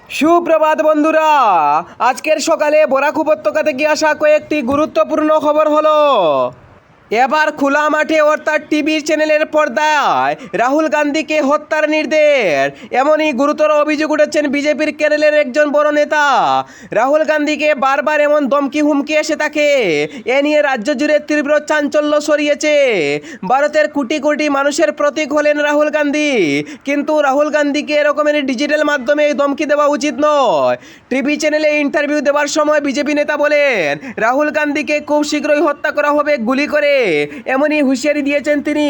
সুপ্রভাত বন্ধুরা, আজকের সকালে বরাক উপত্যকা থেকে আসা কয়েকটি গুরুত্বপূর্ণ খবর হলো। এবার খোলা মাঠে অর্থাৎ টিভির চ্যানেলের পর্দায় রাহুল গান্ধীকে হত্যার নির্দেশ। এমনই গুরুতর অভিযোগ উঠেছেন বিজেপির কেরলের একজন বড় নেতা। রাহুল গান্ধীকে বারবার এমন ধমকি হুমকি এসে থাকে। এ নিয়ে রাজ্য জুড়ে তীব্র চাঞ্চল্য ছড়িয়েছে। ভারতের কোটি কোটি মানুষের প্রতীক হলেন রাহুল গান্ধী, কিন্তু রাহুল গান্ধীকে এরকমের ডিজিটাল মাধ্যমে ধমকি দেওয়া উচিত নয়। টিভি চ্যানেলে ইন্টারভিউ দেওয়ার সময় বিজেপি নেতা বলেন, রাহুল গান্ধীকে খুব শীঘ্রই হত্যা করা হবে গুলি করে, এমনই হুঁশিয়ারি দিয়েছেন তিনি।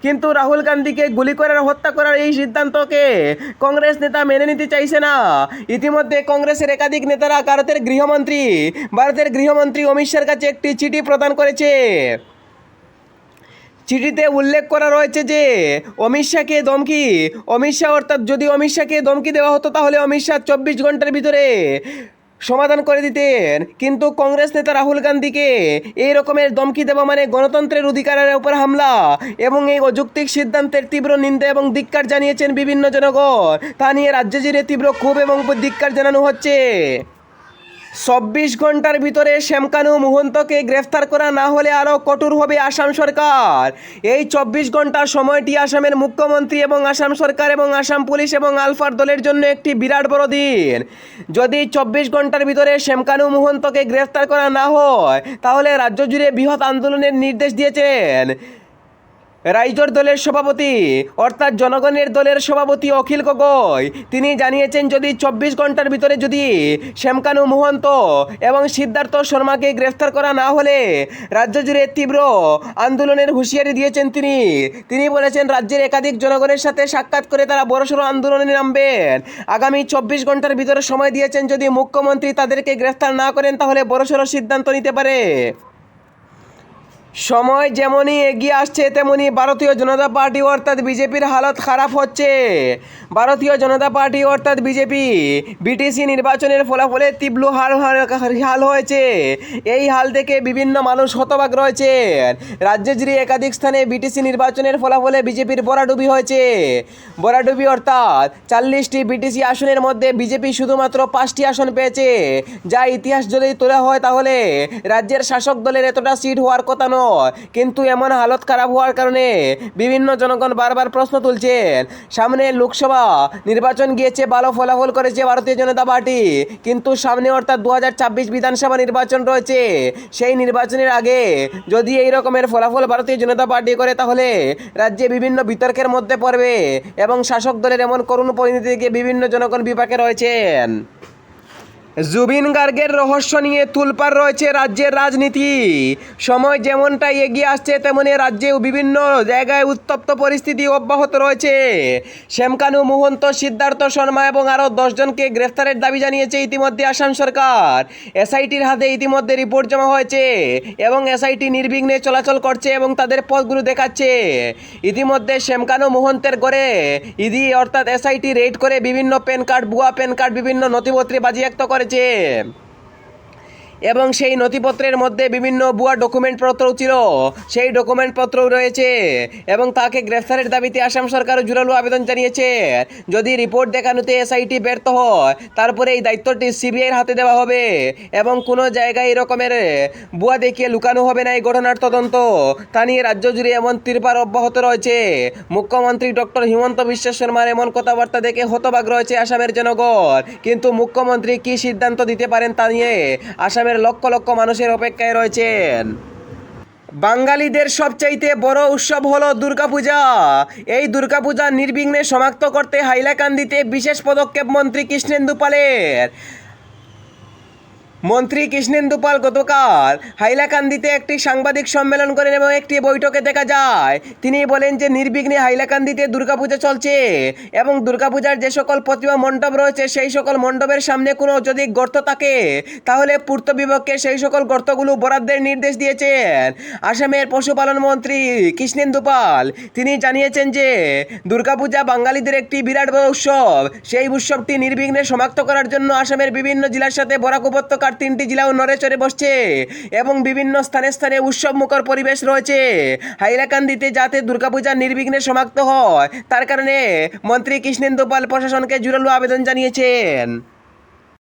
কিন্তু রাহুল গান্ধীকে গুলি করে হত্যা করার এই সিদ্ধান্তকে কংগ্রেস নেতা মেনে নিতে চাইছে না। ইতিমধ্যে কংগ্রেসের একাধিক নেতারা ভারতের গৃহমন্ত্রী অমিত শাহর কাছে একটি চিঠি প্রদান করেছে। চিঠিতে উল্লেখ করা রয়েছে যে অমিত শাহকে যদি অমিত শাহকে ধমকি দেওয়া হতো তাহলে অমিত শাহ 24 ঘন্টার ভিতরে সমাধান করে দিতেন। কিন্তু কংগ্রেস নেতা রাহুল গান্ধীকে এই রকমের ধমকি দেওয়া মানে গণতন্ত্রের অধিকারের উপর হামলা, এবং এই অযৌক্তিক সিদ্ধান্তের তীব্র নিন্দা এবং ধিক্কার জানিয়েছেন বিভিন্ন জনগণ। তা নিয়ে রাজ্য জুড়ে তীব্র ক্ষোভ এবং ধিক্কার জানানো হচ্ছে। 24 ঘন্টার ভিতরে শ্যামকানু মহন্তকে গ্রেফতার করা না হলে আরও কঠোর হবে আসাম সরকার। এই 24 ঘন্টার সময়টি আসামের মুখ্যমন্ত্রী এবং আসাম সরকার এবং আসাম পুলিশ এবং আলফার দলের জন্য একটি বিরাট বড় দিন। যদি 24 ঘন্টার ভিতরে শ্যামকানু মহন্তকে গ্রেফতার করা না হয় তাহলে রাজ্য জুড়ে বৃহৎ আন্দোলনের নির্দেশ দিয়েছেন রাইজোর দলের সভাপতি অর্থাৎ জনগণের দলের সভাপতি অখিল গগৈ। তিনি জানিয়েছেন, যদি 24 ঘন্টার ভিতরে যদি শ্যামকানু মহন্ত এবং সিদ্ধার্থ শর্মাকে গ্রেফতার করা না হলে রাজ্য জুড়ে তীব্র আন্দোলনের হুঁশিয়ারি দিয়েছেন তিনি বলেছেন, রাজ্যের একাধিক জনগণের সাথে সাক্ষাৎ করে তারা বড়সড় আন্দোলনে নামবেন। আগামী 24 ঘন্টার ভিতরে সময় দিয়েছেন। যদি মুখ্যমন্ত্রী তাদেরকে গ্রেফতার না করেন তাহলে বড়সড় সিদ্ধান্ত নিতে পারে। সময় যেমনই এগিয়ে আসছে তেমনি ভারতীয় জনতা পার্টি অর্থাৎ বিজেপির হালত খারাপ হচ্ছে। ভারতীয় জনতা পার্টি অর্থাৎ বিজেপি বিটিসি নির্বাচনের ফলাফলে তীব্র হাল হয়েছে। এই হাল থেকে বিভিন্ন মানুষ হতবাক রয়েছে। রাজ্য জুড়ে একাধিক স্থানে বিটিসি নির্বাচনের ফলাফলে বিজেপির ভরাডুবি হয়েছে। ভরাডুবি অর্থাৎ 40টি বিটিসি আসনের মধ্যে বিজেপি শুধুমাত্র 5টি আসন পেয়েছে, যা ইতিহাস যদি তোলা হয় তাহলে রাজ্যের শাসক দলের এতটা সিট হওয়ার কথা নয়। কিন্তু এমন হালত খারাপ হওয়ার কারণে বিভিন্ন জনগণ বারবার প্রশ্ন তুলছেন। সামনে লোকসভা নির্বাচন গিয়েছে, ভালো ফলাফল করেছে ভারতীয় জনতা পার্টি, কিন্তু সামনে অর্থাৎ 2026 বিধানসভা নির্বাচন রয়েছে। সেই নির্বাচনের আগে যদি এই রকমের ফলাফল ভারতীয় জনতা পার্টি করে তাহলে রাজ্যে বিভিন্ন বিতর্কের মধ্যে পড়বে এবং শাসক দলের এমন করুণ পরিণতি থেকে বিভিন্ন জনগণ বিপাকে রয়েছেন। জুবিন গার্গের রহস্য নিয়ে তুলপাড় রয়েছে রাজ্যের রাজনীতি। সময় যেমনটা এগিয়ে আসছে তেমনি রাজ্যেও বিভিন্ন জায়গায় উত্তপ্ত পরিস্থিতি অব্যাহত রয়েছে। শ্যামকানু মহন্ত, সিদ্ধার্থ শর্মা এবং আরও 10 জনকে গ্রেফতারের দাবি জানিয়েছে ইতিমধ্যে আসাম সরকার। এসআইটির হাতে ইতিমধ্যে রিপোর্ট জমা হয়েছে এবং এসআইটি নির্বিঘ্নে চলাচল করছে এবং তাদের পথগুলো দেখাচ্ছে। ইতিমধ্যে শ্যামকানু মহন্তের ঘরে ইডি অর্থাৎ এসআইটি রেড করে বিভিন্ন ভুয়া প্যান কার্ড বিভিন্ন নথিপত্র বাজেয়াপ্ত করেছে এবং সেই নথিপত্রের মধ্যে বিভিন্ন ভুয়া ডকুমেন্টপত্রও ছিল, সেই ডকুমেন্টপত্রও রয়েছে এবং তাকে গ্রেফতারের দাবিতে আসাম সরকারও জোরালো আবেদন জানিয়েছে। যদি রিপোর্ট দেখানোতে এসআইটি ব্যর্থ হয় তারপরে এই দায়িত্বটি সিবিআইয়ের হাতে দেওয়া হবে এবং কোনো জায়গায় এরকমের ভুয়া দেখিয়ে লুকানো হবে না এই ঘটনার তদন্ত। তা নিয়ে রাজ্য জুড়ে এমন তিরপার অব্যাহত রয়েছে। মুখ্যমন্ত্রী ডক্টর হিমন্ত বিশ্ব শর্মার এমন কথাবার্তা দেখে হতবাক রয়েছে আসামের জনগণ। কিন্তু মুখ্যমন্ত্রী কী সিদ্ধান্ত দিতে পারেন তা নিয়ে আসামের লক্ষ লক্ষ মানুষের অপেক্ষায় রয়েছেন। বাঙালিদের সবচাইতে বড় উৎসব হলো দুর্গাপূজা। এই দুর্গাপূজা নির্বিঘ্নে সমাপ্ত করতে হাইলাকান্দিতে বিশেষ পদক্ষেপ মন্ত্রী কৃষ্ণেন্দু পাল গতকাল হাইলাকান্দিতে একটি সাংবাদিক সম্মেলন করেন এবং একটি বৈঠকে দেখা যায় তিনি বলেন যে নির্বিঘ্নে হাইলাকান্দিতে দুর্গাপূজা চলছে এবং দুর্গাপূজার যে সকল প্রতিমা মণ্ডপ রয়েছে সেই সকল মণ্ডপের সামনে কোনো যদি গর্ত থাকে তাহলে পূর্ত বিভাগকে সেই সকল গর্তগুলো বরাদ্দের নির্দেশ দিয়েছেন আসামের পশুপালন মন্ত্রী কৃষ্ণেন্দু পাল। তিনি জানিয়েছেন যে দুর্গাপূজা বাঙালিদের একটি বিরাট বড় উৎসব। সেই উৎসবটি নির্বিঘ্নে সমাপ্ত করার জন্য আসামের বিভিন্ন জেলার সাথে বরাক উপত্যকা 3টি জেলাও নড়েচড়ে বসছে এবং বিভিন্ন স্থানে উৎসব মুখর পরিবেশ রয়েছে হাইলাকান্দিতে, যাতে দুর্গাপূজা নির্বিঘ্নে সমাপ্ত হয়। তার কারণে মন্ত্রী কৃষ্ণেন্দু পাল প্রশাসনকে জোরালো আবেদন জানিয়েছেন।